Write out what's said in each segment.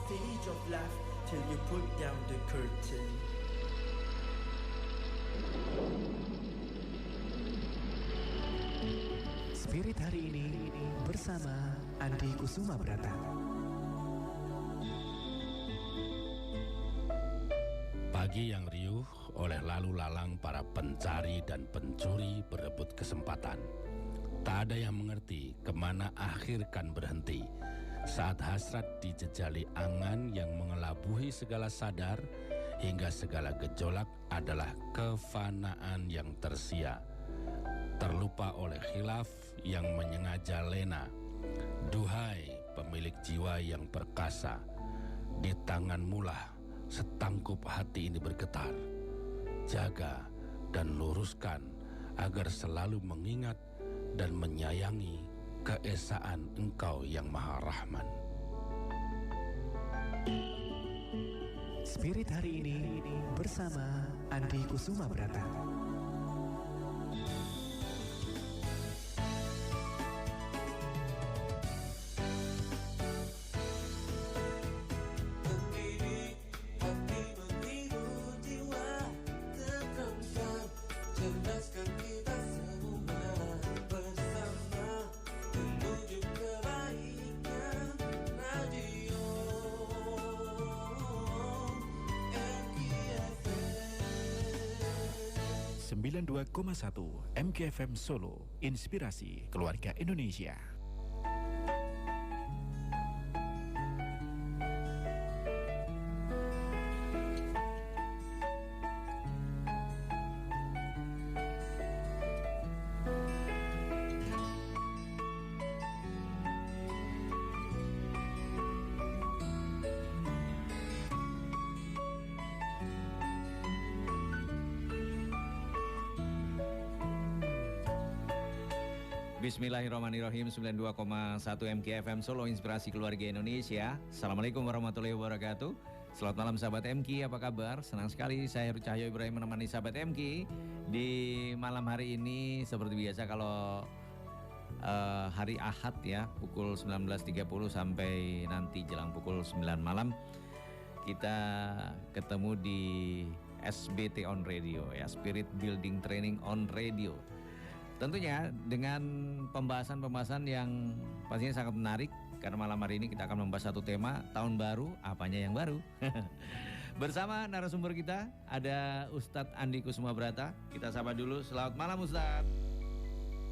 stage of life till you put down the curtain. Spirit hari ini bersama Andi Kusuma Brata. Pagi yang riuh oleh lalu lalang para pencari dan pencuri berebut kesempatan. Tak ada yang mengerti kemana akhir kan berhenti. Saat hasrat dijejali angan yang mengelabuhi segala sadar, hingga segala gejolak adalah kefanaan yang tersia. Terlupa oleh khilaf yang menyengaja lena. Duhai pemilik jiwa yang perkasa, di tanganmulah setangkup hati ini bergetar. Jaga dan luruskan agar selalu mengingat dan menyayangi keesaan Engkau yang Maha Rahman. Spirit hari ini bersama Andi Kusuma Brata. Sembilan 92,1 MKFM Solo, inspirasi keluarga Indonesia. Bismillahirrahmanirrahim. 92,1 MKFM Solo, inspirasi keluarga Indonesia. Assalamualaikum warahmatullahi wabarakatuh. Selamat malam sahabat MK, apa kabar? Senang sekali saya Heru Cahyo Ibrahim menemani sahabat MK di malam hari ini. Seperti biasa kalau hari Ahad ya, pukul 19.30 sampai nanti jelang pukul 9 malam kita ketemu di SBT on Radio ya, Spirit Building Training on Radio. Tentunya dengan pembahasan-pembahasan yang pastinya sangat menarik, karena malam hari ini kita akan membahas satu tema, tahun baru, apanya yang baru. Bersama narasumber kita ada Ustadz Andi Kusuma Brata. Kita sapa dulu, selamat malam Ustadz.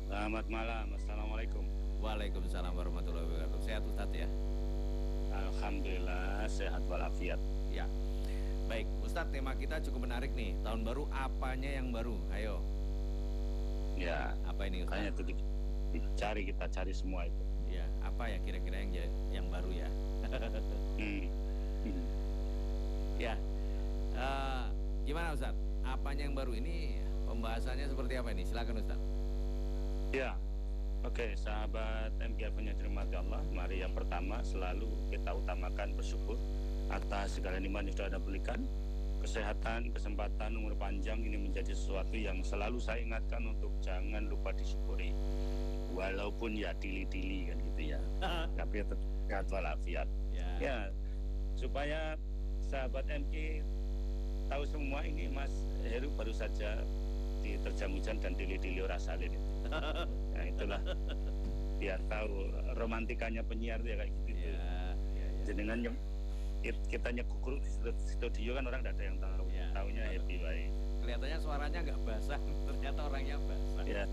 Selamat malam, Assalamualaikum. Waalaikumsalam warahmatullahi wabarakatuh. Sehat Ustadz ya? Alhamdulillah sehat walafiat. Ya, baik Ustadz, tema kita cukup menarik nih, tahun baru, apanya yang baru? Ayo. Ya, apa ini Ustaz? Makanya itu kita cari semua itu. Ya, apa ya kira-kira yang baru ya? Ya, gimana Ustaz? Apanya yang baru ini? Pembahasannya seperti apa ini? Silakan Ustaz. Ya, oke, sahabat MKF yang dirahmati Allah. Mari yang pertama selalu kita utamakan bersyukur atas segala nikmat yang sudah Anda berikan. Kesehatan, kesempatan, umur panjang ini menjadi sesuatu yang selalu saya ingatkan untuk jangan lupa disyukuri. Walaupun ya tili-tili kan gitu ya. Tapi tetap walafiat. Ya, supaya sahabat MK tahu semua ini, Mas Heru baru saja diterjang hujan dan tili-tili ora salin itu. Nah itulah biar tahu romantikanya penyiar ya kayak gitu. Jenengan kita nyekukur di studio kan orang tidak ada yang tahu, taunya happy baik. Kelihatannya suaranya nggak basah, ternyata orangnya basah. Ya,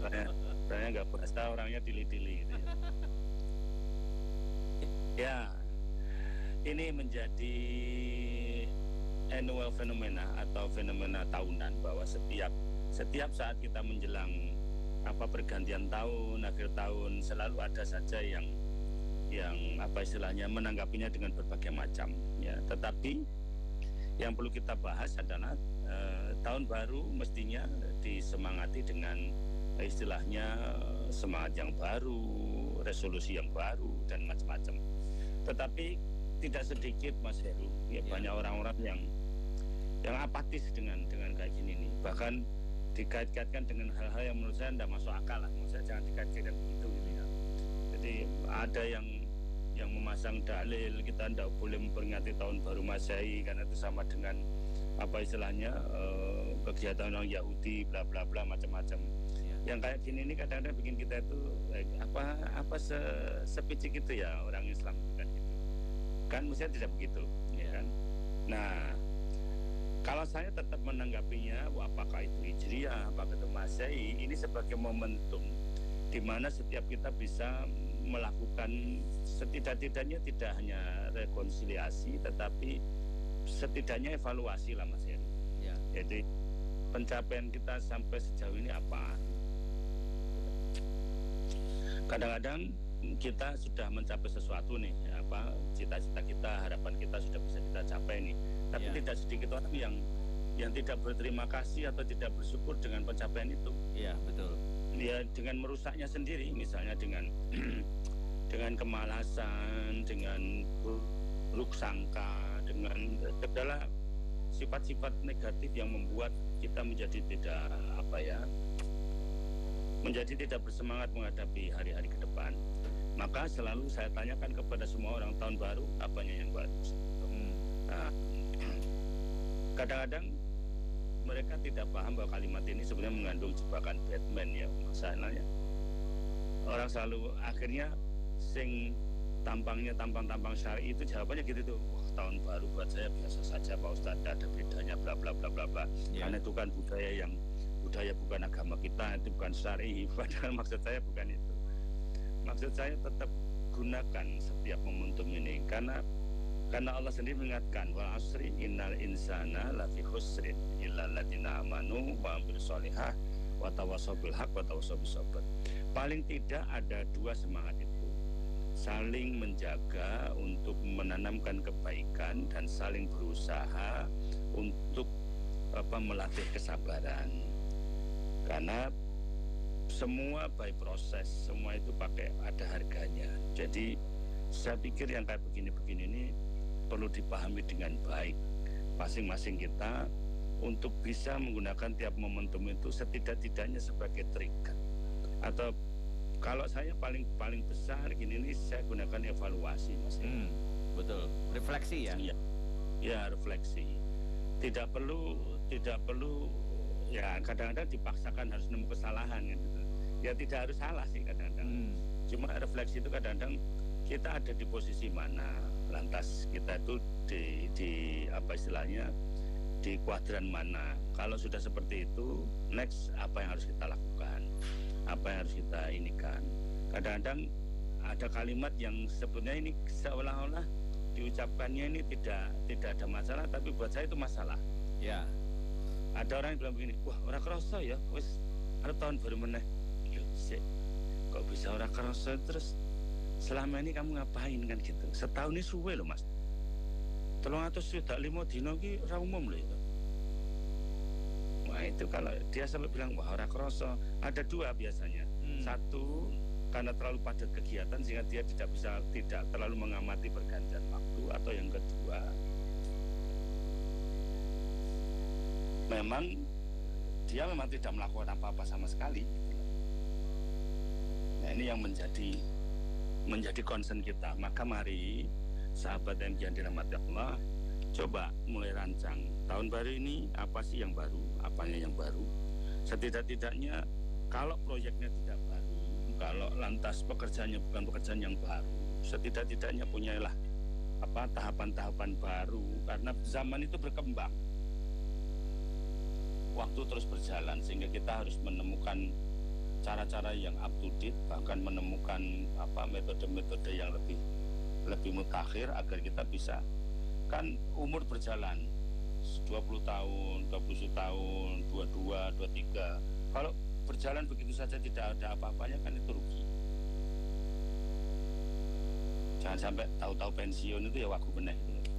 orangnya nggak basah, orangnya tili-tili gitu ya. Ya, ini menjadi annual fenomena atau fenomena tahunan, bahwa setiap saat kita menjelang pergantian tahun, akhir tahun, selalu ada saja yang istilahnya menanggapinya dengan berbagai macam ya. Tetapi yang perlu kita bahas adalah tahun baru mestinya disemangati dengan istilahnya semangat yang baru, resolusi yang baru dan macam-macam. Tetapi tidak sedikit Mas Heru ya, banyak orang-orang yang apatis dengan kayak gini nih. Bahkan dikait-kaitkan dengan hal-hal yang menurut saya tidak masuk akal lah. Menurut saya jangan dikait-kaitkan begitu gitu ya. Jadi ada yang yang memasang dalil kita tidak boleh memperingati tahun baru Masehi karena itu sama dengan apa istilahnya kegiatan orang Yahudi bla bla bla macam-macam. Yang kayak gini ini kadang-kadang bikin kita itu sepicik itu ya orang Islam kan gitu. Kan mestinya tidak begitu, ya kan? Nah, kalau saya tetap menanggapinya, apakah itu Hijriah, apakah itu Masehi, ini sebagai momentum di mana setiap kita bisa melakukan setidak-tidaknya tidak hanya rekonsiliasi, tetapi setidaknya evaluasi lah Mas Heri. Ya. Jadi pencapaian kita sampai sejauh ini apa? Kadang-kadang kita sudah mencapai sesuatu nih, apa cita-cita kita, harapan kita sudah bisa kita capai nih. Tapi tidak sedikit orang yang tidak berterima kasih atau tidak bersyukur dengan pencapaian itu. Iya, betul. Ya dengan merusaknya sendiri, misalnya dengan kemalasan, dengan buruk sangka, dengan segala sifat-sifat negatif yang membuat kita menjadi tidak bersemangat menghadapi hari-hari ke depan. Maka selalu saya tanyakan kepada semua orang, tahun baru apanya yang baru? Nah, kadang-kadang mereka tidak paham bahwa kalimat ini sebenarnya mengandung jebakan Batman ya masalahnya. Orang selalu akhirnya tampang syar'i itu jawabannya gitu tuh. Wah, tahun baru buat saya biasa saja Pak Ustadz, ada bedanya bla bla bla bla bla. Karena itu kan budaya bukan agama kita, itu bukan syar'i. Padahal maksud saya bukan itu. Maksud saya tetap gunakan setiap momentum ini karena Allah sendiri mengingatkan wal asri innal insana lafi khusrin illa alladziina amanu wa amilus sholihah wa tawassaw bil haqq wa tawassaw bis sabr. Paling tidak ada dua semangat itu. Saling menjaga untuk menanamkan kebaikan dan saling berusaha untuk melatih kesabaran. Karena semua by proses, semua itu pakai ada harganya. Jadi saya pikir yang kayak begini-begini ini perlu dipahami dengan baik masing-masing kita untuk bisa menggunakan tiap momentum itu setidak-tidaknya sebagai trigger. Atau kalau saya paling besar gini ini saya gunakan evaluasi Mas. Betul. Refleksi ya? Ya, refleksi. Tidak perlu ya kadang-kadang dipaksakan harus nemu kesalahan gitu. Ya tidak harus salah sih kadang-kadang. Cuma refleksi itu kadang-kadang kita ada di posisi mana, lantas kita itu di apa istilahnya di kuadran mana. Kalau sudah seperti itu, next apa yang harus kita lakukan, apa yang harus kita inikan. Kadang-kadang ada kalimat yang sebenarnya ini seolah-olah diucapkannya ini tidak ada masalah, tapi buat saya itu masalah. Ya. Ada orang yang bilang begini, wah ora kerasa ya, wis arep tahun baru meneh. Kok bisa ora kerasa terus? Selama ini kamu ngapain kan gitu? Setahun ini suwe loh Mas. 365 dino ki ora umum loh itu. Wah itu kalau dia sampai bilang wah ora kerasa, ada dua biasanya. Satu karena terlalu padat kegiatan sehingga dia tidak terlalu mengamati pergantian waktu, atau yang kedua memang dia tidak melakukan apa-apa sama sekali. Nah ini yang menjadi concern kita. Maka mari sahabat MG yang dirahmati Allah, coba mulai rancang tahun baru ini apa sih yang baru, apanya yang baru. Setidak-tidaknya kalau proyeknya tidak baru, kalau lantas pekerjaannya bukan pekerjaan yang baru, setidak-tidaknya punyalah tahapan-tahapan baru. Karena zaman itu berkembang, waktu terus berjalan, sehingga kita harus menemukan cara-cara yang up to date, bahkan menemukan metode-metode yang lebih mutakhir agar kita bisa, kan umur berjalan 20 tahun, 21 tahun, 22, 23. Kalau berjalan begitu saja tidak ada apa-apanya kan itu rugi. Jangan sampai tahu-tahu pensiun itu ya wagu meneh gitu.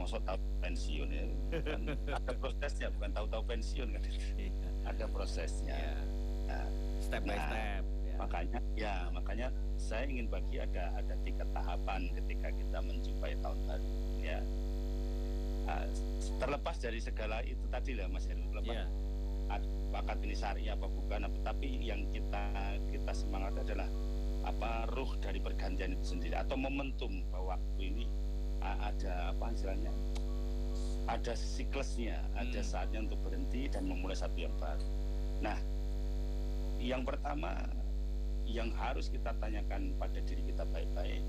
Mosok tahu pensiun ya kan ada prosesnya, bukan tahu-tahu pensiun kan. Ada prosesnya. Nah, step by step. Makanya saya ingin bagi ada 3 tahapan ketika kita menjumpai tahun baru ya. Terlepas dari segala itu tadi lah Mas Heru, terlepas apakah ini syariah apa bukan, tapi yang kita semangat adalah ruh dari pergantian itu sendiri atau momentum bahwa waktu ini ada apa istilahnya, ada siklusnya, ada saatnya untuk berhenti dan memulai satu yang baru. Nah, yang pertama yang harus kita tanyakan pada diri kita baik-baik,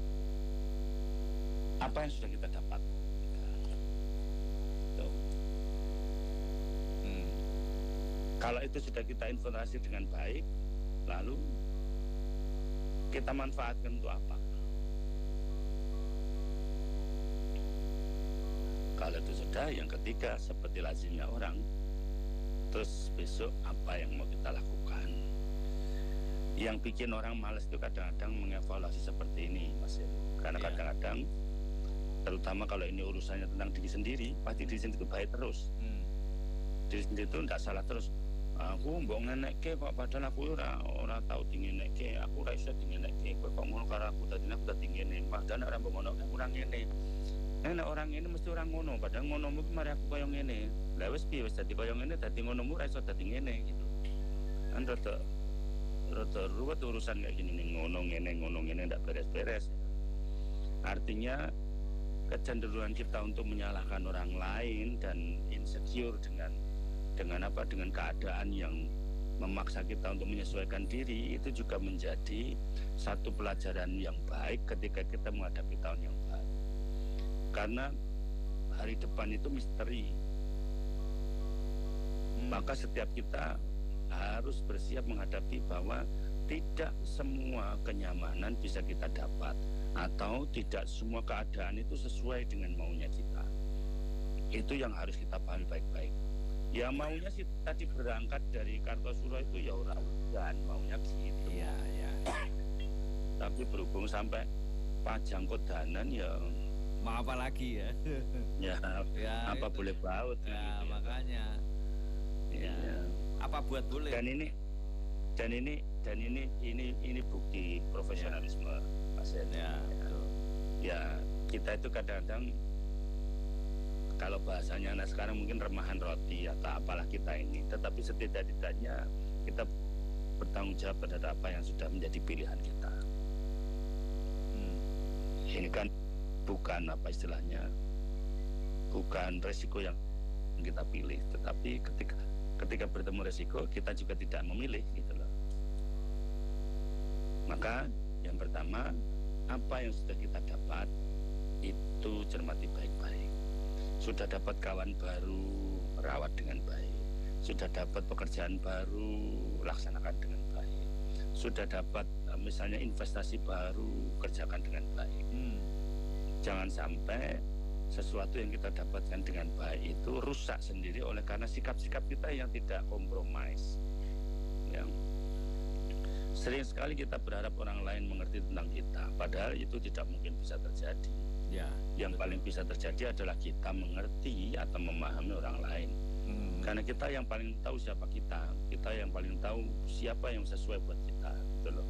apa yang sudah kita dapat? Tuh. Kalau itu sudah kita inventarisir dengan baik, lalu kita manfaatkan untuk apa? Kalau itu sudah, yang ketiga seperti lazimnya orang, terus besok apa yang mau kita lakukan? Yang bikin orang malas itu kadang-kadang mengevaluasi seperti ini, Mas. Karena kadang-kadang, terutama kalau ini urusannya tentang diri sendiri, pasti diri sendiri itu baik terus. Diri sendiri itu tidak salah terus. Aku mbok ngenekke kok, padahal aku ora tahu dingenekke, aku ora iso dingenekke, kok ngono karo aku dadi aku dadi ngene, padahal ora mbok ngono ora ngene. Nek orang ini mesti orang ngono, padahal ngonomu ki mari aku koyo ngene. Lah wis piye wis dadi koyo ngene, dadi ngonomu ora iso dadi ngene gitu. Kan rada ruwet urusan kayak gini, ngono ngene ndak beres-beres. Artinya kecenderungan kita untuk menyalahkan orang lain dan insecure dengan keadaan yang memaksa kita untuk menyesuaikan diri, itu juga menjadi satu pelajaran yang baik ketika kita menghadapi tahun yang baru. Karena hari depan itu misteri. Maka setiap kita harus bersiap menghadapi bahwa tidak semua kenyamanan bisa kita dapat, atau tidak semua keadaan itu sesuai dengan maunya kita. Itu yang harus kita pahami baik-baik. Ya maunya sih tadi berangkat dari Kartosuro itu ya ora udan, maunya gitu. Iya. Tapi berhubung sampai pajang kodanan ya mau apa lagi ya? ya apa itu. Boleh baut ya gitu, makanya ya. Apa buat boleh? Dan ini bukti profesionalisme, Mas Ed. Ya kita itu kadang-kadang, kalau bahasanya anak sekarang mungkin remahan roti atau apalah kita ini, tetapi setidak-tidaknya kita bertanggung jawab terhadap apa yang sudah menjadi pilihan kita. Ini kan bukan apa istilahnya, bukan resiko yang kita pilih, tetapi ketika bertemu resiko kita juga tidak memilih gitu loh. Maka yang pertama, apa yang sudah kita dapat itu cermati baik-baik. Sudah dapat kawan baru, rawat dengan baik. Sudah dapat pekerjaan baru, laksanakan dengan baik. Sudah dapat misalnya investasi baru, kerjakan dengan baik. Jangan sampai sesuatu yang kita dapatkan dengan baik itu rusak sendiri oleh karena sikap-sikap kita yang tidak kompromis. Yang sering sekali kita berharap orang lain mengerti tentang kita, padahal itu tidak mungkin bisa terjadi. Yang paling bisa terjadi adalah kita mengerti atau memahami orang lain. Karena kita yang paling tahu siapa kita yang paling tahu siapa yang sesuai buat kita, gitu loh.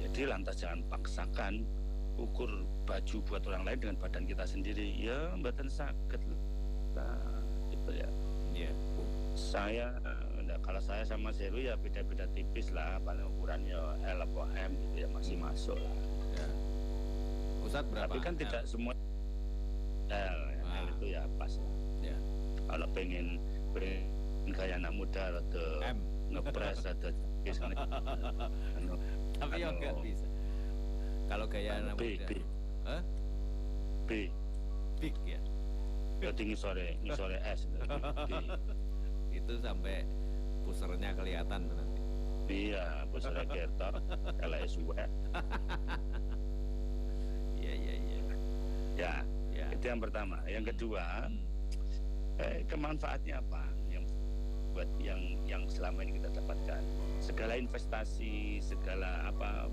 Jadi lantas jangan paksakan ukur baju buat orang lain dengan badan kita sendiri. Ya mboten saged lah, gitu ya. Kalau saya sama Seru ya beda-beda tipis lah, paling ukurannya L atau M gitu ya, masih masuk lah. Ustadz berapa? Tapi kan tidak semua L itu ya pas lah. Kalau pengen gaya anak muda atau ngepres atau tipis kan. Tapi ya enggak bisa. Kalau gaya anak muda. Big ya. Jadi ngisore S. Itu sampai pusernya kelihatan nanti. Iya, pusernya kertas, LS suwe. Iya. Ya, itu yang pertama. Yang kedua, kemanfaatnya apa yang buat yang selama ini kita dapatkan? Segala investasi, segala apa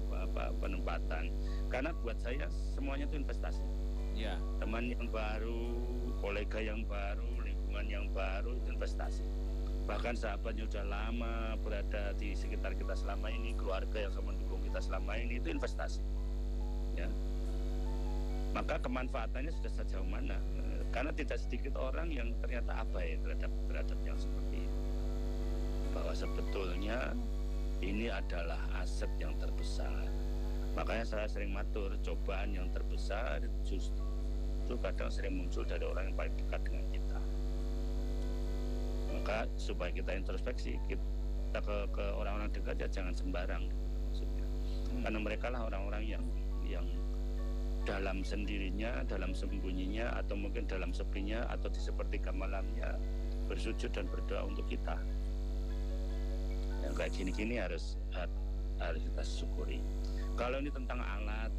penempatan. Karena buat saya semuanya itu investasi. Teman yang baru, kolega yang baru, lingkungan yang baru itu investasi. Bahkan sahabatnya sudah lama berada di sekitar kita selama ini, keluarga yang sama mendukung kita selama ini, itu investasi. Ya. Maka kemanfaatannya sudah sejauh mana? Karena tidak sedikit orang yang ternyata abai terhadap yang seperti itu. Bahwa sebetulnya ini adalah aset yang terbesar. Makanya saya sering matur, cobaan yang terbesar justru kadang sering muncul dari orang yang paling dekat dengan kita. Maka supaya kita introspeksi, kita ke orang-orang dekat ya jangan sembarang gitu, maksudnya. Karena mereka lah orang-orang yang dalam sendirinya, dalam sembunyinya, atau mungkin dalam sepinya, atau di sepertiga malamnya bersujud dan berdoa untuk kita. Yang kayak gini-gini harus kita syukuri. Kalau ini tentang alat,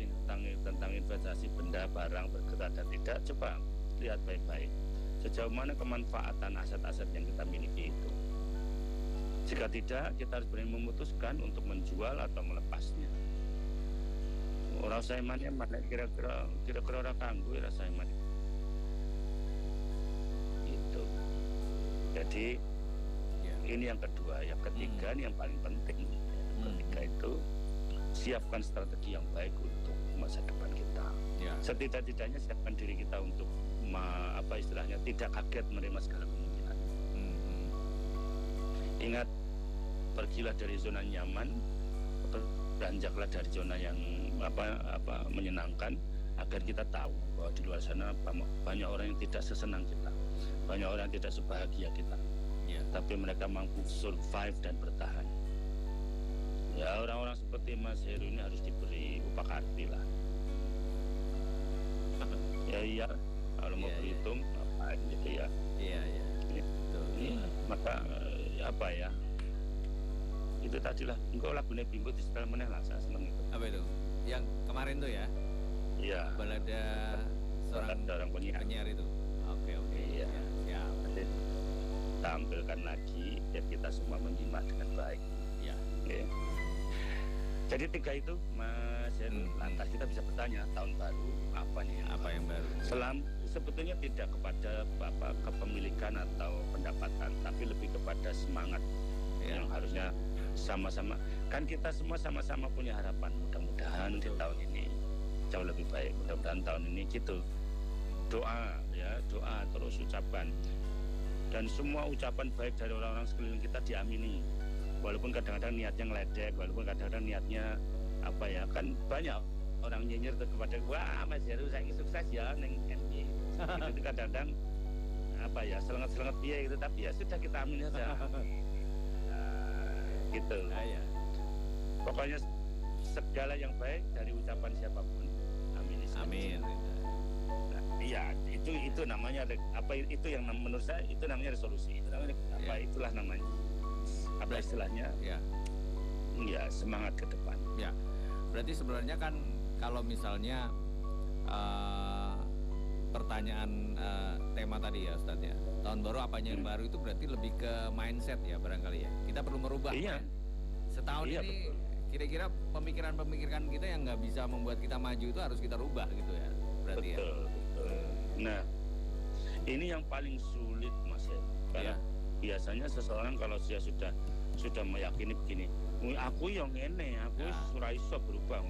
tentang investasi benda, barang bergerak dan tidak, coba lihat baik-baik sejauh mana kemanfaatan aset-aset yang kita miliki itu. Jika tidak, kita harus berani memutuskan untuk menjual atau melepasnya. Orang saya mana kira-kira orang kanggo ya saya mana. Itu. Jadi ini yang kedua, yang ketiga ini yang paling penting. Ketiga itu siapkan strategi yang baik untuk masa depan kita. Setidak-tidaknya siapkan diri kita untuk istilahnya tidak kaget menerima segala kemungkinan. Ingat, pergilah dari zona nyaman, beranjaklah dari zona yang menyenangkan, agar kita tahu bahwa di luar sana banyak orang yang tidak sesenang kita, banyak orang yang tidak sebahagia kita, tapi mereka mampu survive dan bertahan. Ya, orang-orang seperti Mas Heru ini harus diberi upah-karti lah. Ya, kalau mau berhitung apa gitu ya. Iya. Maka itu tadilah engkau lagunya Bimbo di setel meneh lah, saya seneng itu. Apa itu? Yang kemarin tuh ya? Iya. Balada seorang penyiar itu. Oke. Iya. Nanti tampilkan lagi biar kita semua menyimak dengan baik. Iya. Okay. Jadi 3 itu Mas Heru, lantas kita bisa bertanya tahun baru apa nih? Apa yang baru? Sebetulnya tidak kepada kepemilikan atau pendapatan, tapi lebih kepada semangat yang harusnya sama-sama. Kan kita semua sama-sama punya harapan. Mudah-mudahan di tahun ini jauh lebih baik. Mudah-mudahan tahun ini gitu. Doa terus ucapan. Dan semua ucapan baik dari orang-orang sekeliling kita diamini. Walaupun kadang-kadang niatnya ngeledek, walaupun kadang-kadang niatnya kan banyak orang nyinyir kepada wah Mas Heru saya sukses ya neng MG. Itu kadang-kadang selenget-selenget dia gitu, tapi ya sudah kita amin saja. Gitu. Pokoknya segala yang baik dari ucapan siapapun, amini. Amin. Iya, itu namanya itu yang menurut saya itu namanya resolusi. Itu namanya itulah namanya. Istilahnya? Ya, semangat ke depan. Ya. Berarti sebenarnya kan kalau misalnya pertanyaan tema tadi ya Ustadz ya, tahun baru apanya yang baru itu berarti lebih ke mindset ya barangkali ya. Kita perlu merubah. Iya. Setahun ini betul. Kira-kira pemikiran kita yang nggak bisa membuat kita maju itu harus kita rubah gitu ya. Berarti betul. Nah, ini yang paling sulit Mas ya. Karena biasanya seseorang kalau dia sudah meyakini begini, aku yang ngene, aku ora iso berubah.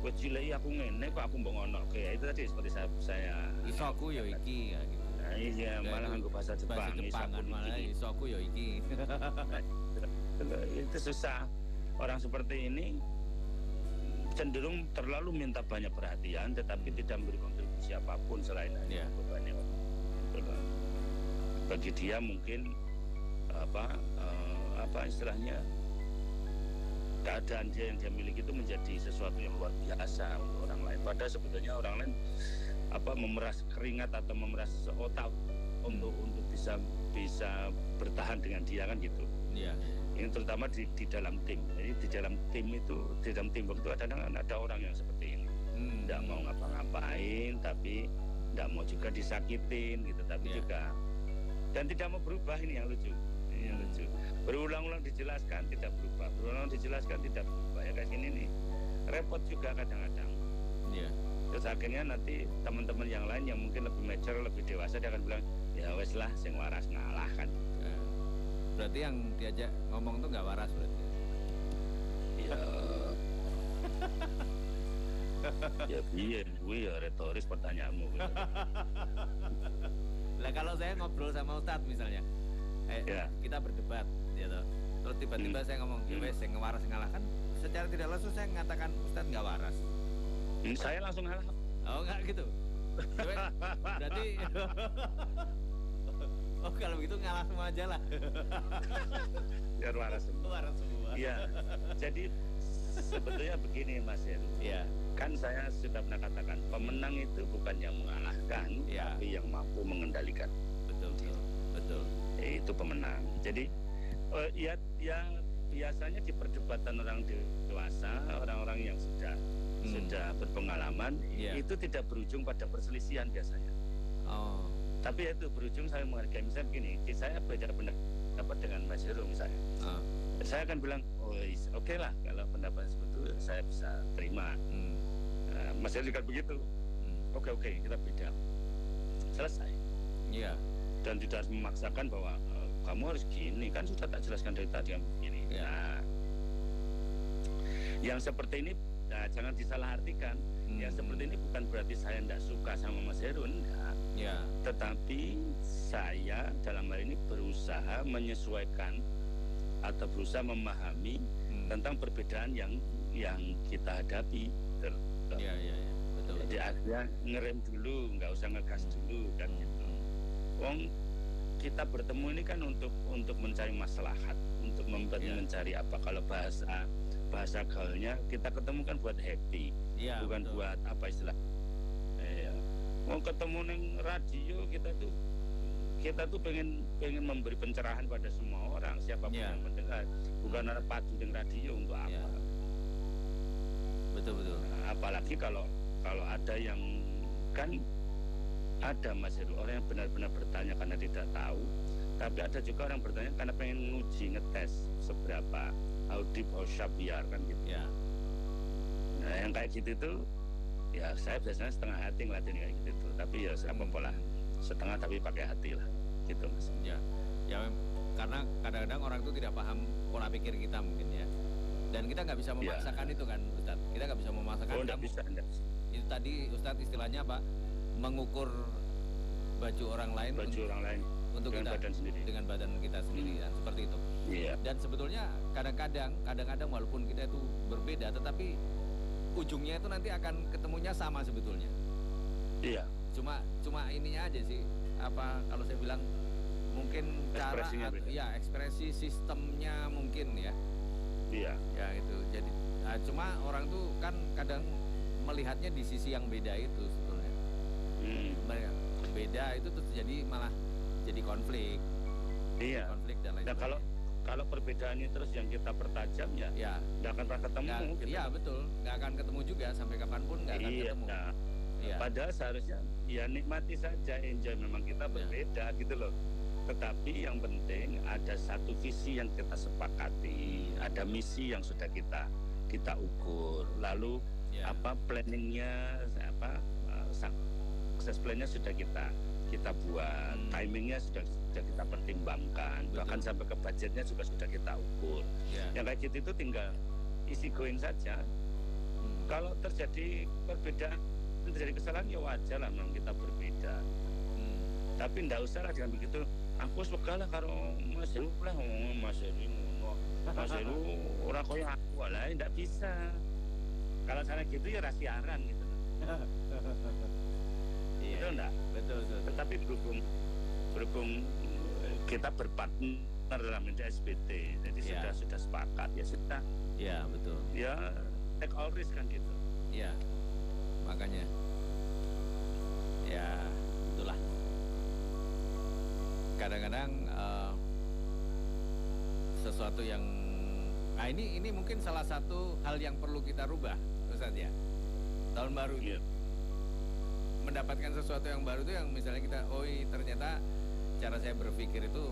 Wis cilik aku ngene kok aku mbok ngonoke. Itu tadi seperti saya iso aku ya iki ya gitu. Nah, iya, malah nganggo bahasa Jepang kan malah iso aku ya iki. Itu susah. Orang seperti ini cenderung terlalu minta banyak perhatian tetapi tidak memberi kontribusi apapun selain hanya bebannya. Bagi dia mungkin istilahnya keadaan dia yang dia miliki itu menjadi sesuatu yang luar biasa untuk orang lain. Padahal sebetulnya orang lain memeras keringat atau memeras otak untuk bisa bertahan dengan dia kan gitu. Iya. Ini terutama di dalam tim. Jadi di dalam tim itu, di dalam teamwork itu ada orang yang seperti ini. Tidak mau ngapa-ngapain, tapi tidak mau juga disakitin gitu, tapi juga dan tidak mau berubah. Ini yang lucu. Berulang-ulang dijelaskan tidak berubah, berulang-ulang dijelaskan tidak berubah. Ya kayak gini nih, repot juga kadang-kadang. Iya. Terus akhirnya nanti teman-teman yang lain yang mungkin lebih mature, lebih dewasa dia akan bilang, ya wes lah, sing waras ngalah kan. Berarti yang diajak ngomong tuh nggak waras berarti? Ya. Ya gue ya retoris pertanyaanmu. Lah kalau saya ngobrol sama Ustadz misalnya, kita berdebat, gitu. Terus tiba-tiba saya ngomong, ya wes, saya waras ngalah kan. Secara tidak langsung saya mengatakan Ustadz nggak waras. Saya langsung ngalah. Oh nggak gitu. Ya wes, berarti oh kalau begitu ngalah semua aja lah. Biar waras semua. Waras semua. Iya. Jadi sebetulnya begini Mas Heru. Iya. Kan saya sudah pernah katakan, pemenang itu bukan yang mengalahkan, Ya. tapi yang mampu mengendalikan. Betul, betul, betul. Itu pemenang. Jadi ya biasanya di perdebatan orang dewasa, orang-orang yang sudah berpengalaman, Ya. itu tidak berujung pada perselisihan biasanya. Oh, Tapi itu berujung saya menghargai. Misalnya begini, saya beda pendapat dengan Mas Heru misalnya. oh. Saya akan bilang, oke lah kalau pendapat seperti itu saya bisa terima. Mas Heru juga begitu. Oke, kita beda. Selesai. Iya. Dan tidak harus memaksakan bahwa kamu harus gini, kan sudah tak jelaskan dari tadi yang begini. Ya. Nah, yang seperti ini jangan disalahartikan. Yang seperti ini bukan berarti saya tidak suka sama Mas Heru, enggak. Ya. Tetapi saya dalam hal ini berusaha menyesuaikan atau berusaha memahami tentang perbedaan yang kita hadapi. Iya. Betul. Jadi akhirnya ngerem dulu, nggak usah ngegas dulu kan. Wong kita bertemu ini kan untuk mencari maslahat, untuk mencari apa? Kalau bahasa gaulnya kita ketemu kan buat happy, bukan betul. buat apa istilah. Mau ketemu neng radio kita tuh pengen memberi pencerahan pada semua orang siapapun yang mendengar, bukan ada padu dengan radio untuk apa? Betul. Nah, apalagi kalau ada yang kan ada Mas Heru, orang yang benar-benar bertanya karena tidak tahu, tapi ada juga orang bertanya karena pengen nguji, ngetes seberapa audible biar kan gitu. Ya. Nah yang kayak gitu tuh ya saya biasanya setengah hati ngeliatin kayak gitu tuh, tapi ya apa lah, setengah tapi pakai hati lah gitu Mas. Ya karena kadang-kadang orang itu tidak paham pola pikir kita mungkin ya, dan kita nggak bisa memaksakan itu kan Ustadz, kita nggak bisa memaksakan. Nggak bisa. Itu tadi Ustadz istilahnya apa, mengukur baju orang lain untuk dengan kita badan sendiri. Dengan badan kita sendiri ya, seperti itu. Iya. Dan sebetulnya kadang-kadang walaupun kita itu berbeda, tetapi ujungnya itu nanti akan ketemunya sama sebetulnya. Iya. Cuma ininya aja sih, apa kalau saya bilang mungkin cara ekspresi sistemnya mungkin ya. Iya. Ya itu. Jadi cuma orang tuh kan kadang melihatnya di sisi yang beda itu sebetulnya. Beda itu tuh malah jadi konflik. Iya. Konflik dan lain Nah kalau perbedaannya terus yang kita pertajam ya nggak akan pernah ketemu. Gitu. Iya betul, nggak akan ketemu juga sampai kapanpun nggak akan ketemu. Nah, padahal seharusnya ya nikmati saja, enjoy. Memang kita berbeda gitu loh. Tetapi yang penting ada satu visi yang kita sepakati, ada misi yang sudah kita ukur. Lalu planningnya sukses plan-nya sudah kita buat, timingnya sudah kita pertimbangkan. Betul. Bahkan sampai ke budgetnya juga sudah kita ukur. Yang kayak gitu itu tinggal easy going saja. Kalau terjadi perbedaan, terjadi kesalahan ya wajar lah, memang kita berbeda. Tapi ndak usah lah dengan begitu. Aku suka lah karo Mas Heru lah, Mas Heru orang koyo aku lah, ndak bisa. Kalau sana gitu ya rasiaran gitu. Betul enggak? Betul. Tetapi berhubung kita berpartner dalam SBT, jadi sudah sepakat ya sudah. Iya betul. Ya take all risk kan gitu. Iya. Makanya. Ya itulah. Kadang-kadang sesuatu yang ini mungkin salah satu hal yang perlu kita rubah, Ustaz ya. Tahun baru ini. Mendapatkan sesuatu yang baru itu yang misalnya kita ternyata cara saya berpikir itu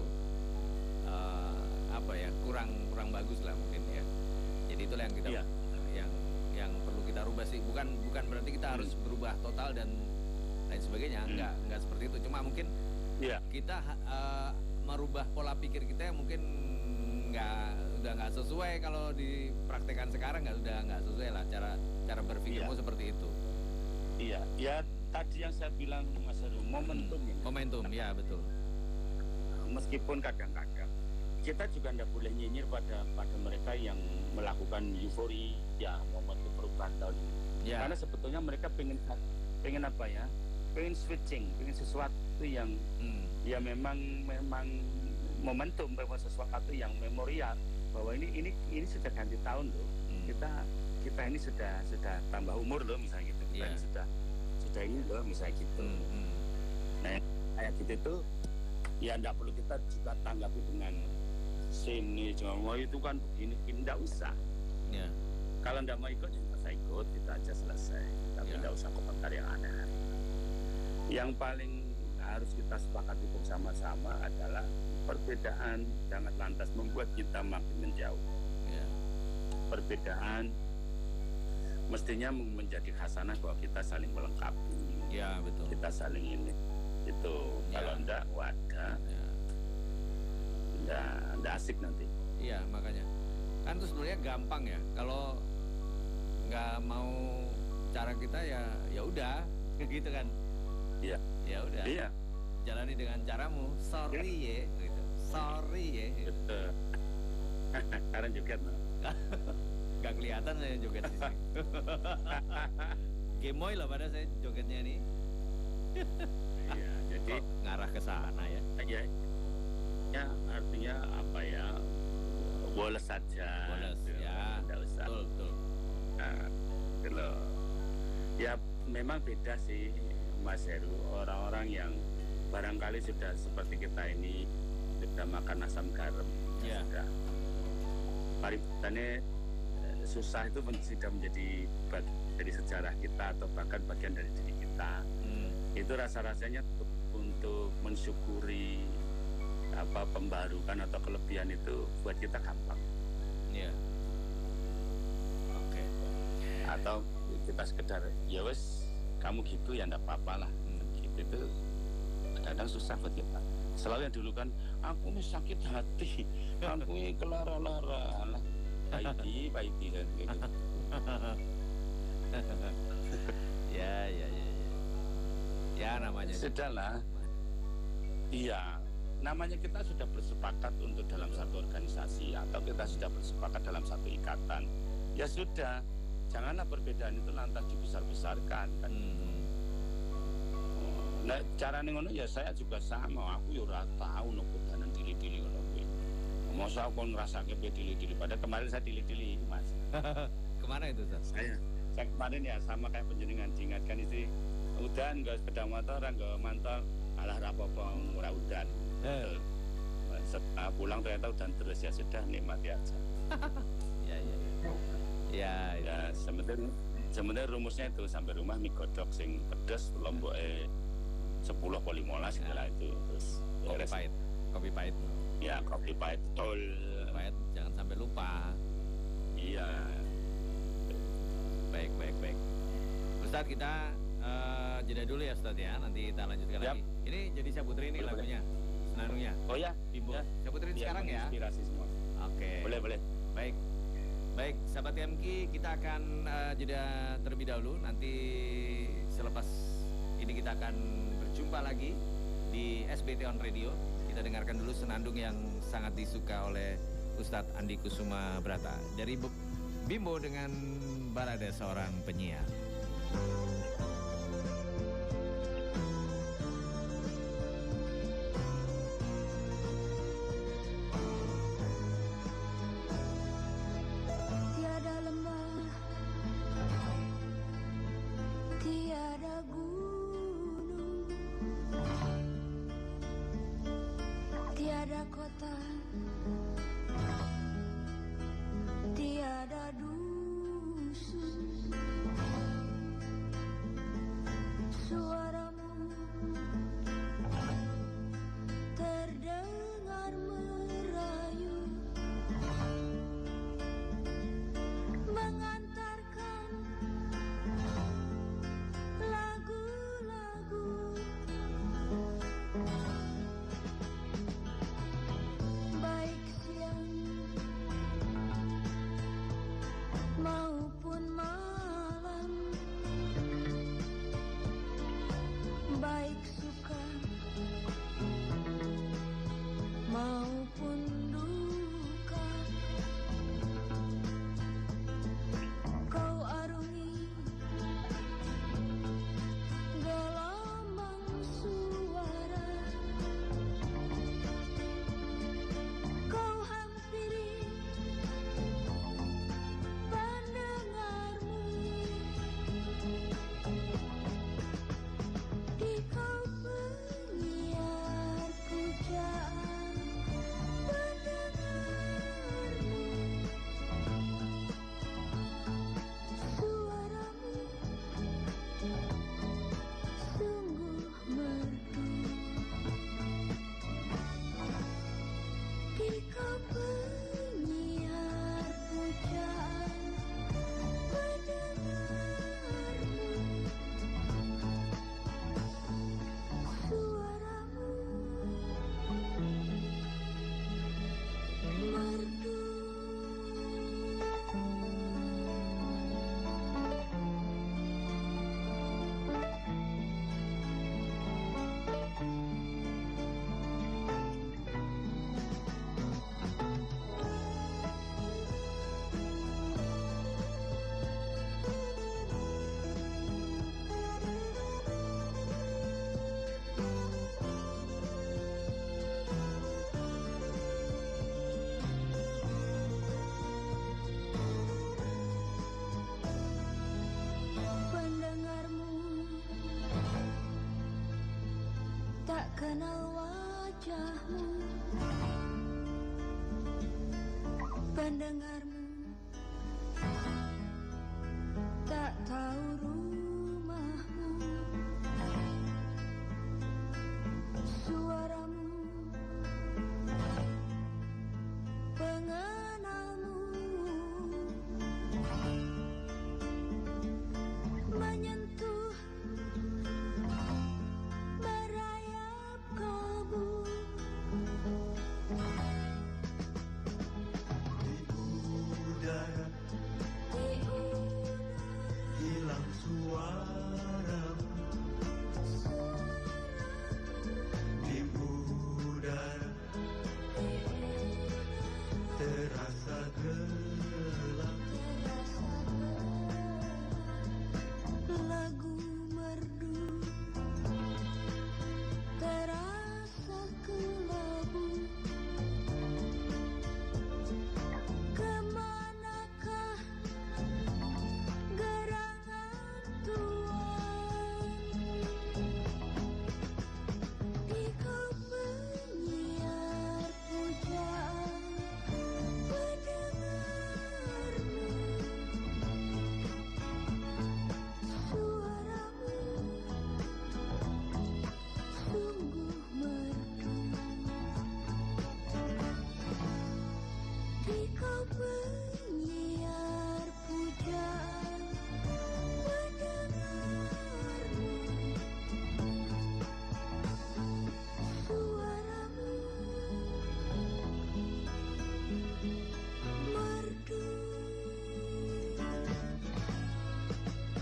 kurang bagus lah mungkin ya. Jadi itulah yang kita yang perlu kita rubah sih. Bukan berarti kita harus berubah total dan lain sebagainya. Enggak seperti itu. Cuma mungkin kita merubah pola pikir kita yang mungkin udah nggak sesuai. Kalau dipraktekkan sekarang nggak sesuai lah cara berpikirmu seperti itu. Iya, ya tadi yang saya bilang Mas Heru, momentum ya betul. Meskipun kadang-kadang kita juga tidak boleh nyinyir pada mereka yang melakukan euforia momentum perubahan tahun ini. Ya. Karena sebetulnya mereka pengen apa ya? Pengen switching, pengen sesuatu yang ya memang momentum, memang sesuatu yang memorial bahwa ini sudah ganti tahun loh. Kita ini sudah tambah umur loh misalnya gitu. Kita ini sudah ini loh misalnya gitu. Nah, kayak gitu itu ya tidak perlu kita juga tanggapi dengan sini cuma itu kan begini tidak usah. Ya. Kalau tidak mau ikut jangan usah ikut, kita aja selesai. Tapi tidak usah komentar yang aneh. Yang paling harus kita sepakati bersama-sama adalah perbedaan jangan lantas membuat kita makin menjauh. Ya. Perbedaan mestinya menjadi khasanah bahwa kita saling melengkapi. Ya, betul. Kita saling ini itu. Ya. Kalau enggak wadah. Ya. Enggak asik nanti. Iya, makanya. Kan itu sebenarnya gampang ya. Kalau nggak mau cara kita ya udah gitu kan. Iya. Ya udah. Iya. Jalani dengan caramu. Sorry ya, gitu. Sorry ya. Gitu. Betul. Sekarang joget no. Gak kelihatan saya joget di sini. Gemoy lah pada saya jogetnya nih. Iya, jadi ngarah ke sana ya. Ya artinya apa ya? Boles saja. Boles gitu. ya. Tidak usah. Betul. Nah, gitu loh. Ya memang beda sih Mas Heru, orang-orang yang barangkali sudah seperti kita ini sudah makan asam garam, Ya. sudah pariwisatanya susah itu sudah menjadi dari sejarah kita atau bahkan bagian dari diri kita. Itu rasa-rasanya untuk mensyukuri apa pembarukan atau kelebihan itu buat kita gampang. Iya. Oke. Atau kita sekedar ya wes kamu gitu ya enggak apa-apa lah. Gitu itu kadang susah buat kita. Selalu yang dulu kan aku ini sakit hati, aku ini kelara-lara lah. Baiti dan gitu. Ya. Ya namanya. Sudahlah. Iya. Namanya kita sudah bersepakat untuk dalam satu organisasi atau kita sudah bersepakat dalam satu ikatan. Ya sudah, janganlah perbedaan itu lantas dibesar-besarkan kan. Nah, cara ngono ya saya juga sama. Aku ya ora tahu no kedanan dili-dili ngono kuwi. Masa aku ngrasake dili-dili padahal kemarin saya dili-dili, Mas. Kemana itu, Ustaz? Saya kemarin ya sama kayak penjenengan diingatkan itu udan enggak sepeda motor, enggak mantel, alah rapopo ora udan. Setelah pulang ternyata udan terus ya sudah nikmati aja. Ya, sebenarnya rumusnya itu sampai rumah mie godok sing pedes lomboke 10 atau 15 segala itu terus kopi pahit. Ya, kopi pahit betul. Pahit jangan sampai lupa. Iya. Baik. Ustaz kita jeda dulu ya Ustaz ya. Nanti kita lanjutkan lagi. Ini jadi saya puterin nih lagunya. Senandungnya. Oh ya, Bimbo. Ya. Saya puterin sekarang ya. Inspirasi semua. Oke. Boleh. Baik, sahabat MK, kita akan jeda terlebih dahulu. Nanti selepas ini kita akan berjumpa lagi di SBT On Radio. Kita dengarkan dulu senandung yang sangat disuka oleh Ustadz Andi Kusuma Brata dari Bimbo dengan Balada Seorang Penyiar. Tiada lembah, tiada gunung, tiada kota, tiada dusun. Suaramu terdengar merayu, mengantarkan lagu-lagu, baik siang maupun malam. tak kenal wajahmu, pendengarmu tak tahu rumahmu, suaramu pengenalmu, menyentuh merayap kalbu. Di udara hilang suaramu, di udara terasa gelap, Lagu merdu terasa kelabu. Kemanakah gerangan tuan? Di kau penyiar pujaan, pendengarmu, suaramu sungguh merdu. Di kau penyiar pujaan, pendengarmu, suaramu merdu.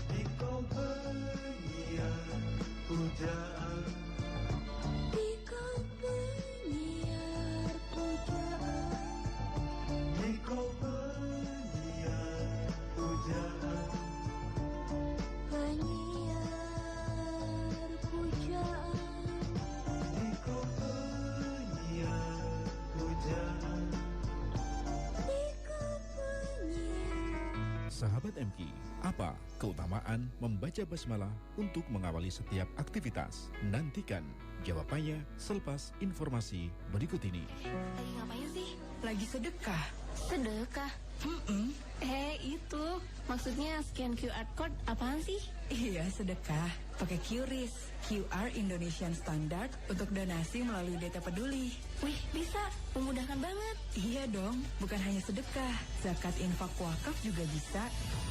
di kau penyiar pujaan, Di kau penyiar pujaan, di kau penyiar pujaan, penyiar pujaan. di kau penyiar pujaan. Di kau penyiar. Sahabat MK, apa keutamaan membaca basmalah untuk mengawali setiap aktivitas? Nantikan jawabannya selepas informasi berikut ini. Lagi ngapain sih? Lagi sedekah. Sedekah? Itu. Maksudnya scan QR code apaan sih? Iya, sedekah. Pakai QRIS, QR Indonesian Standard untuk donasi melalui Data Peduli. Wih, bisa. Memudahkan banget. Iya dong, bukan hanya sedekah. Zakat infak wakaf juga bisa.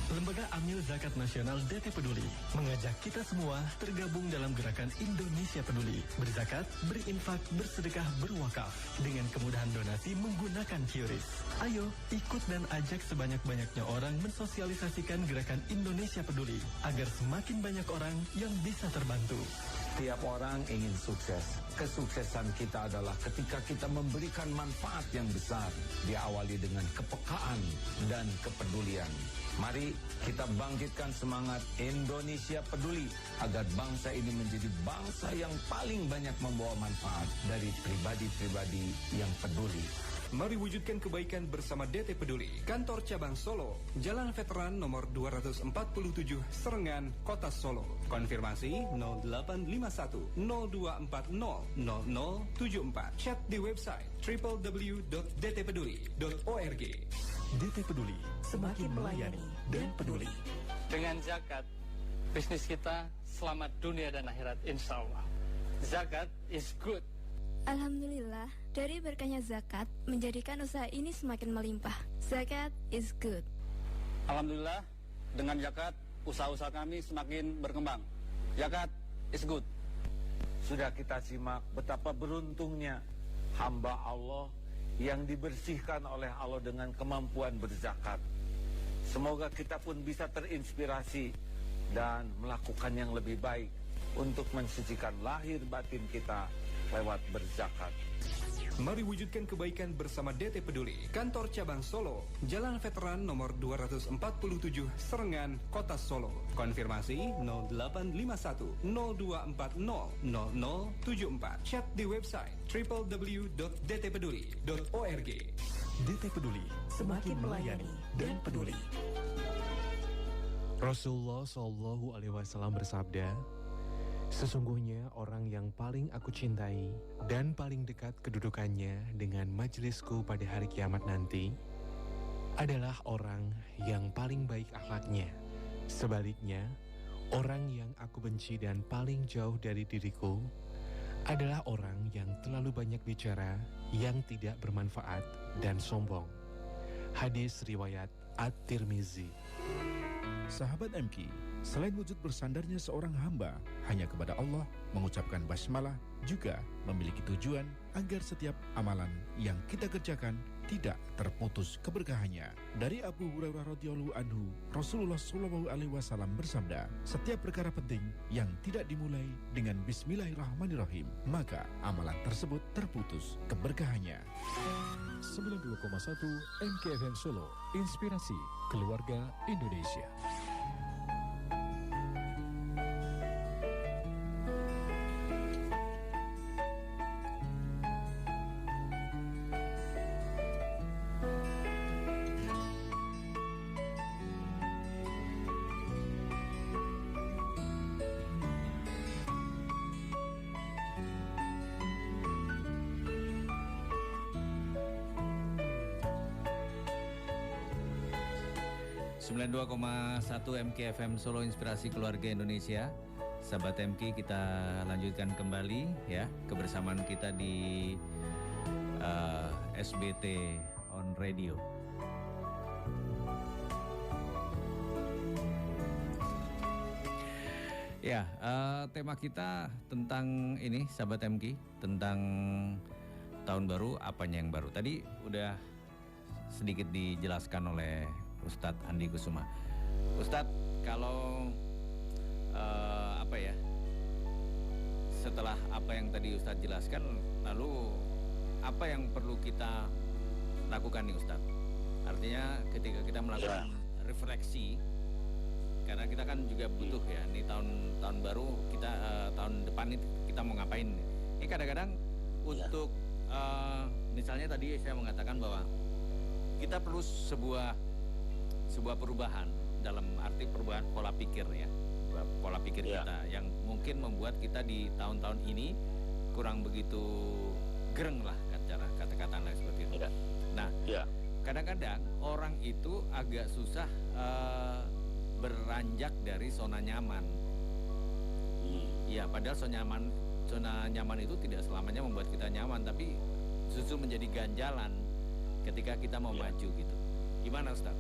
Lembaga Amil Zakat Nasional DT Peduli mengajak kita semua tergabung dalam gerakan Indonesia Peduli. Berzakat, berinfak, bersedekah, berwakaf dengan kemudahan donasi menggunakan QRIS. Ayo, ikut dan ajak sebanyak-banyaknya orang mensosialisasikan gerakan Indonesia Peduli agar semakin banyak orang yang bisa terbantu. Tiap orang ingin sukses. Kesuksesan kita adalah ketika kita memberikan manfaat yang besar, diawali dengan kepekaan dan kepedulian. Mari kita bangkitkan semangat Indonesia Peduli agar bangsa ini menjadi bangsa yang paling banyak membawa manfaat dari pribadi-pribadi yang peduli. Mari wujudkan kebaikan bersama DT Peduli. Kantor Cabang Solo, Jalan Veteran nomor 247, Serengan, Kota Solo. Konfirmasi 0851 0240 0074. Chat di website www.dtpeduli.org. DT Peduli, semakin melayani dan peduli. Dengan zakat, bisnis kita selamat dunia dan akhirat insya Allah. Zakat is good. Alhamdulillah, dari berkahnya zakat menjadikan usaha ini semakin melimpah. Zakat is good. Alhamdulillah, dengan zakat, usaha-usaha kami semakin berkembang. Zakat is good. Sudah kita simak betapa beruntungnya hamba Allah yang dibersihkan oleh Allah dengan kemampuan berzakat. Semoga kita pun bisa terinspirasi dan melakukan yang lebih baik untuk mensucikan lahir batin kita lewat berzakat. Mari wujudkan kebaikan bersama DT Peduli. Kantor Cabang Solo, Jalan Veteran nomor 247, Serengan, Kota Solo. Konfirmasi 0851 0240 0074. Chat di website www.dtpeduli.org. DT Peduli, semakin melayani dan peduli. Rasulullah SAW bersabda, Sesungguhnya orang yang paling aku cintai dan paling dekat kedudukannya dengan majelisku pada hari kiamat nanti adalah orang yang paling baik akhlaknya. Sebaliknya, orang yang aku benci dan paling jauh dari diriku adalah orang yang terlalu banyak bicara, yang tidak bermanfaat dan sombong. Hadis riwayat At-Tirmizi. Sahabat MK, selain wujud bersandarnya seorang hamba hanya kepada Allah, mengucapkan basmalah juga memiliki tujuan agar setiap amalan yang kita kerjakan tidak terputus keberkahannya. Dari Abu Hurairah radhiyallahu anhu, Rasulullah shallallahu alaihi wasallam bersabda, setiap perkara penting yang tidak dimulai dengan Bismillahirrahmanirrahim, maka amalan tersebut terputus keberkahannya. 92,1 MKFM Solo, inspirasi keluarga Indonesia. MKFM Solo, inspirasi keluarga Indonesia. Sahabat MK, kita lanjutkan kembali ya kebersamaan kita di SBT on Radio. Ya, tema kita tentang ini, sahabat MK, tentang tahun baru, apanya yang baru. Tadi udah sedikit dijelaskan oleh Ustadz Andi Kusuma. Ustadz, kalau setelah apa yang tadi Ustadz jelaskan, lalu apa yang perlu kita lakukan nih Ustadz? Artinya ketika kita melakukan refleksi, karena kita kan juga butuh ya, nih tahun baru kita, tahun depan ini kita mau ngapain? Ini kadang-kadang untuk misalnya tadi saya mengatakan bahwa kita perlu sebuah perubahan, dalam arti perubahan pola pikir ya, pola pikir kita yang mungkin membuat kita di tahun-tahun ini kurang begitu gereng lah kata-kata seperti itu. Nah, kadang-kadang orang itu agak susah beranjak dari zona nyaman. Ya, padahal zona nyaman itu tidak selamanya membuat kita nyaman, tapi justru menjadi ganjalan ketika kita mau maju gitu. Gimana Ustaz?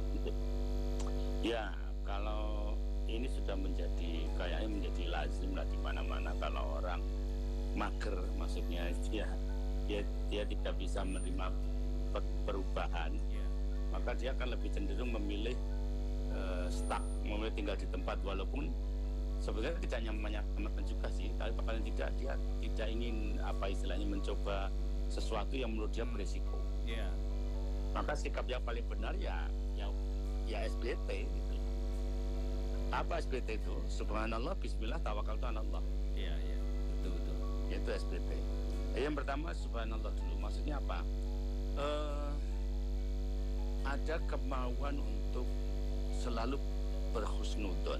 Ya, kalau ini sudah kayaknya menjadi lazim lah di mana-mana kalau orang mager, maksudnya dia tidak bisa menerima perubahan, maka dia akan lebih cenderung memilih stuck, memilih tinggal di tempat, walaupun sebenarnya tidak nyaman juga sih, tapi paling tidak dia tidak ingin mencoba sesuatu yang menurut dia berisiko. Maka sikap yang paling benar ya SBT gitu. Apa SBT itu? Subhanallah, bismillah, tawakaltu 'ala Allah. Iya, betul. Itu SBT. Yang pertama subhanallah dulu. Maksudnya apa? Ada kemauan untuk selalu berhusnudon.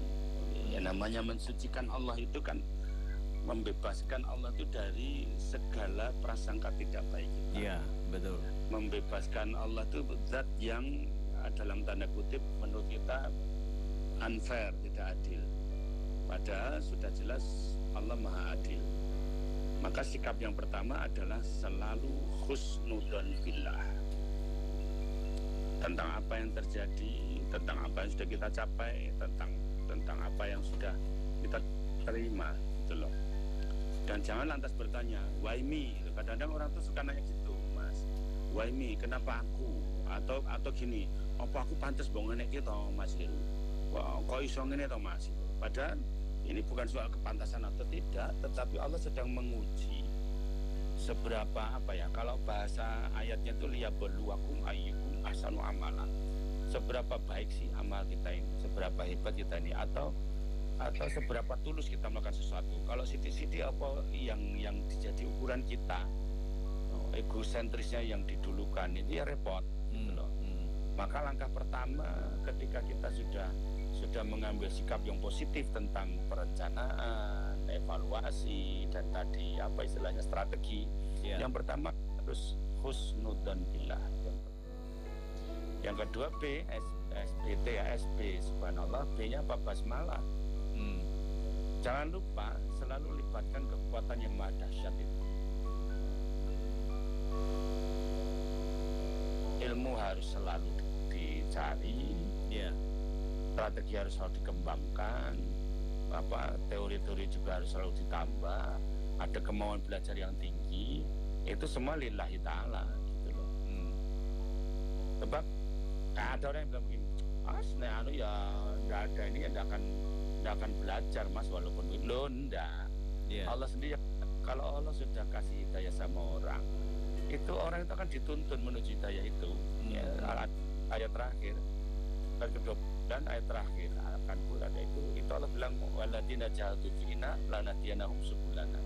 Ya, namanya mensucikan Allah itu kan membebaskan Allah itu dari segala prasangka tidak baik kita. Iya, betul. Membebaskan Allah itu zat yang dalam tanda kutip menurut kita unfair, tidak adil. Padahal sudah jelas Allah Maha Adil. Maka sikap yang pertama adalah selalu husnudon billah, tentang apa yang terjadi, tentang apa yang sudah kita capai, tentang apa yang sudah kita terima, gitu loh. Dan jangan lantas bertanya, why me? Kadang-kadang orang tuh suka nanya gitu, Mas. Why me? Kenapa aku? Atau gini, apa aku pantas ngene iki to, Mas Heru? Wah, kok iso ngene to, Mas? Padahal ini bukan soal kepantasan atau tidak, tetapi Allah sedang menguji seberapa kalau bahasa ayatnya itu liyabluwakum ayyukum ahsanu amalan. Seberapa baik sih amal kita ini, seberapa hebat kita ini, atau seberapa tulus kita melakukan sesuatu. Kalau sidik-sidik apa yang jadi ukuran kita, egosentrisnya yang didulukan, ini ya repot. Maka langkah pertama ketika kita sudah mengambil sikap yang positif tentang perencanaan, evaluasi dan tadi apa istilahnya strategi. Yang pertama harus husnudzon billah. Yang kedua B, SBT ya, SB subhanallah, B-nya apa? Basmalah. Jangan lupa selalu libatkan kekuatan yang maha dahsyat itu. Ilmu harus selalu dicari, strategi harus selalu dikembangkan, teori-teori juga harus selalu ditambah, ada kemauan belajar yang tinggi, itu semua lillahi ta'ala gitu loh. Sebab ada orang yang bilang begini, ya nggak ada ini ya nggak akan belajar mas walaupun lo ndak. Allah sendiri kalau Allah sudah kasih hidayah sama orang itu akan dituntun menuju hidayah itu. Ayat terakhir dan ayat terakhir akan berada itu Allah bilang waladina jahadu fina lanatiyanahum subulana.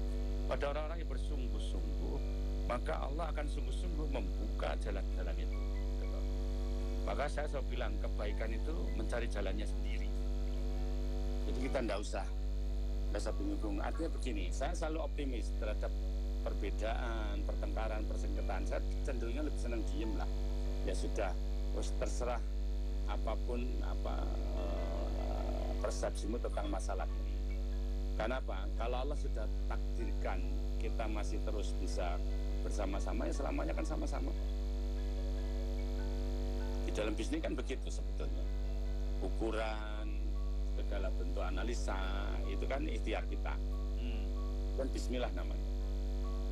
Pada orang-orang yang bersungguh-sungguh maka Allah akan sungguh-sungguh membuka jalan-jalan itu. Maka saya selalu bilang kebaikan itu mencari jalannya sendiri. Jadi kita tidak usah bingung. Artinya begini, saya selalu optimis terhadap perbedaan, pertengkaran, persengketaan. Saya cenderungnya lebih senang diem lah. Ya sudah, terserah apapun persepsimu tentang masalah ini. Karena apa? Kalau Allah sudah takdirkan kita masih terus bisa bersama-sama, ya selamanya kan sama-sama. Di dalam bisnis kan begitu sebetulnya. Ukuran, segala bentuk analisa, itu kan ikhtiar kita. Dan bismillah namanya.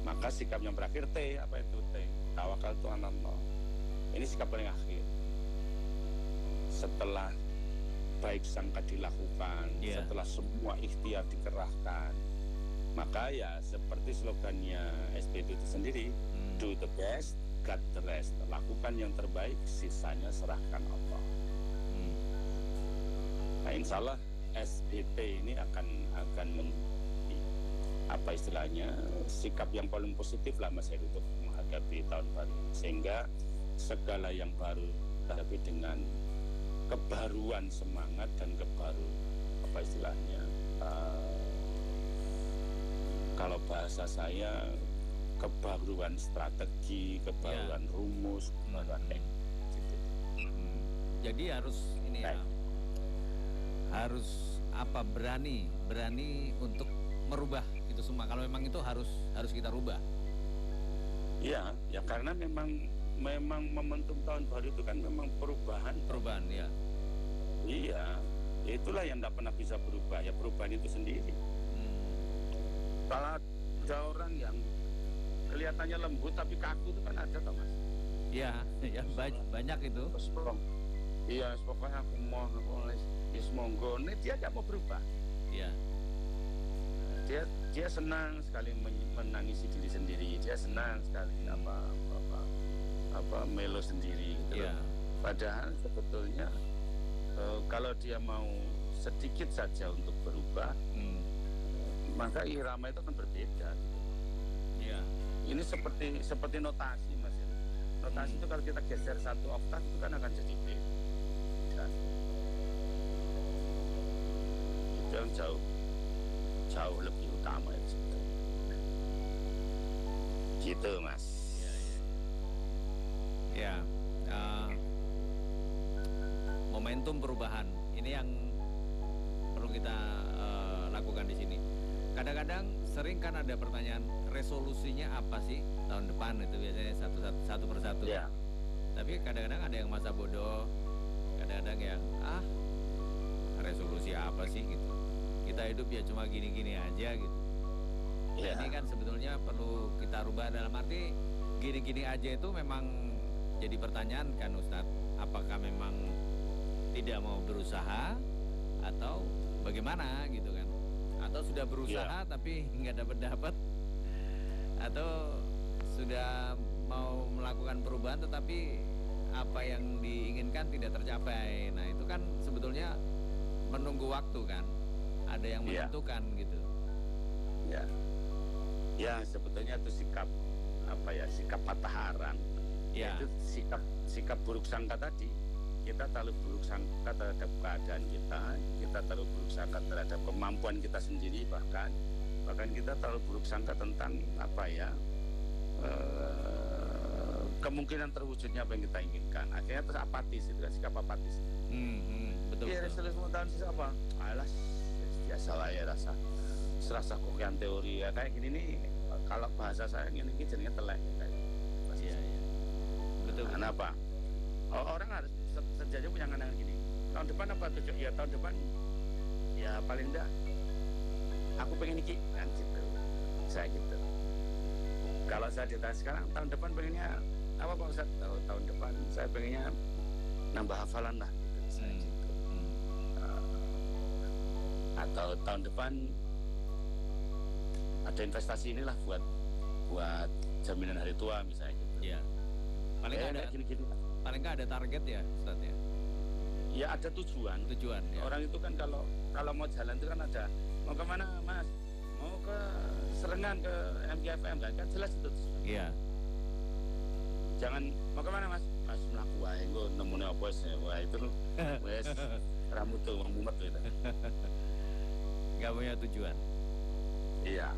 Maka sikap yang berakhir T, apa itu T? Tawakal tu ala Allah. Ini sikap paling akhir. Setelah baik sangka dilakukan, setelah semua ikhtiar dikerahkan, maka ya seperti slogannya SPB itu sendiri, do the best, God the rest. Lakukan yang terbaik, sisanya serahkan Allah. Nah, insya Allah SBT ini akan apa istilahnya sikap yang paling positif lah Mas Heri untuk menghadapi tahun baru, sehingga segala yang baru hadapi dengan kebaruan semangat dan apa istilahnya kalau bahasa saya kebaruan strategi, kebaruan rumus, kebaruan gitu. Jadi harus ini ya, harus berani untuk merubah itu semua. Kalau memang itu harus kita rubah. Iya, ya karena memang momentum tahun baru itu kan memang perubahan ya. Iya, itulah yang tidak pernah bisa berubah, ya perubahan itu sendiri. Kalau ada orang yang kelihatannya lembut tapi kaku itu kan ada toh Mas. Iya, ya banyak itu. Iya, pokoknya aku mau monggo, dia tidak mau berubah. Iya. Dia senang sekali menangisi diri sendiri, dia senang sekali melo sendiri gitu. Yeah. Padahal sebetulnya kalau dia mau sedikit saja untuk berubah, maka irama itu akan berbeda gitu. Yeah. Ini seperti notasi Mas. Notasi itu kalau kita geser satu oktav itu kan akan jadi B. Itu yang jauh lebih utama itu. Gitu Mas. Ya, momentum perubahan ini yang perlu kita lakukan di sini. Kadang-kadang sering kan ada pertanyaan resolusinya apa sih tahun depan, itu biasanya satu persatu. Ya. Tapi kadang-kadang ada yang masa bodoh, kadang-kadang yang resolusi apa sih gitu. Kita hidup ya cuma gini-gini aja gitu. Ya. Ini kan sebetulnya perlu kita rubah, dalam arti gini-gini aja itu memang jadi pertanyaan kan Ustadz, apakah memang tidak mau berusaha atau bagaimana gitu kan, atau sudah berusaha tapi nggak dapat, atau sudah mau melakukan perubahan tetapi apa yang diinginkan tidak tercapai. Nah itu kan sebetulnya menunggu waktu kan, ada yang menentukan gitu. Ya sebetulnya itu sikap patah arang. Itu sikap buruk sangka tadi. Kita terlalu buruk sangka terhadap keadaan kita terlalu buruk sangka terhadap kemampuan kita sendiri bahkan, Bahkan kita terlalu buruk sangka tentang kemungkinan terwujudnya apa yang kita inginkan. Akhirnya terus apatis, itu kan sikap apatis. Betul. Iya, resolusi tahun sisa apa? Alas, biasa lah ya serasa kokian teori ya kayak gini nih. Kalau bahasa saya ini jadinya telek kayak. Iya. Betul. Kenapa? Orang harus sejujurnya punya angan gini. Tahun depan apa tujuh? Ya tahun depan ya paling enggak aku pengen iki kan gitu. Saya gitu. Kalau saya ditanya sekarang tahun depan pengennya apa Pak Ustadz? Tahun depan saya pengennya nambah hafalan lah gitu. Saya gitu. Atau tahun depan ada investasi inilah buat jaminan hari tua misalnya gitu. Iya. Paling ada gini-gini. Paling nggak ada target ya, Ustaz ya? Ya ada tujuan. Ya. Orang itu kan kalau mau jalan itu kan ada mau kemana Mas? Mau ke Serengan ke MKFM kan jelas itu. Iya. Jangan mau kemana Mas? Mas mlaku wae engko nemune apa wah itu wes rambut tuh mumet gitu. Nggak punya tujuan. Iya.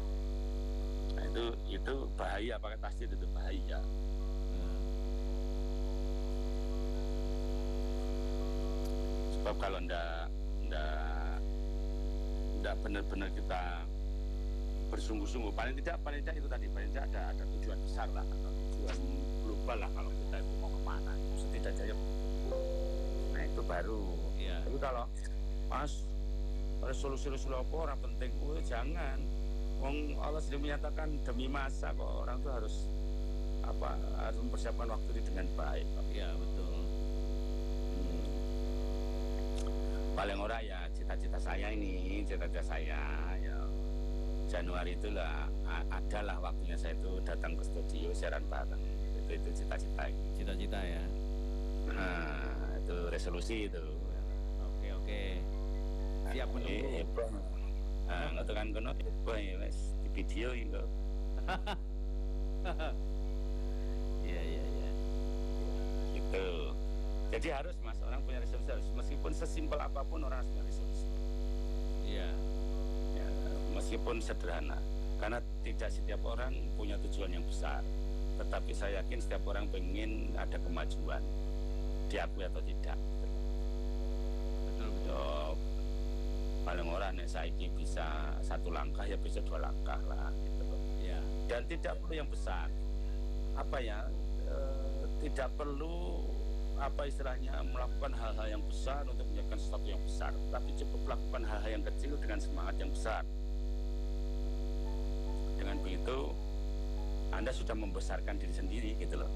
Nah, itu bahaya, pakai tasdid itu bahaya. Sebab kalau ndak benar-benar kita bersungguh-sungguh, paling tidak itu tadi, paling tidak ada tujuan besar lah, atau tujuan global lah kalau kita itu mau kemana, setidaknya. Nah itu baru. Ya. Tapi kalau Mas resolusi apa orang penting, jangan. Wong Allah sudah menyatakan demi masa kok, orang tuh harus mempersiapkan waktu ini dengan baik. Ya betul. Paling ora ya cita-cita saya ya Januari itulah adalah waktunya saya itu datang ke studio siaran bareng. Itu cita-cita ya. Nah itu resolusi itu. Oke siap menunggu. Itu kan kono wes di video itu. Iya. Gitu. Jadi harus Mas, orang punya resolusi harus, meskipun sesimpel apapun orang harus punya resolusi. Iya. Ya, meskipun sederhana, karena tidak setiap orang punya tujuan yang besar. Tetapi saya yakin setiap orang pengen ada kemajuan, diakui atau tidak. Betul. Paling orang nek saiki bisa 1 langkah ya bisa 2 langkah lah gitu loh. Ya. Dan tidak perlu yang besar. Tidak perlu istilahnya melakukan hal-hal yang besar untuk menjadikan sesuatu yang besar, tapi cukup melakukan hal-hal yang kecil dengan semangat yang besar. Dengan begitu Anda sudah membesarkan diri sendiri gitu loh.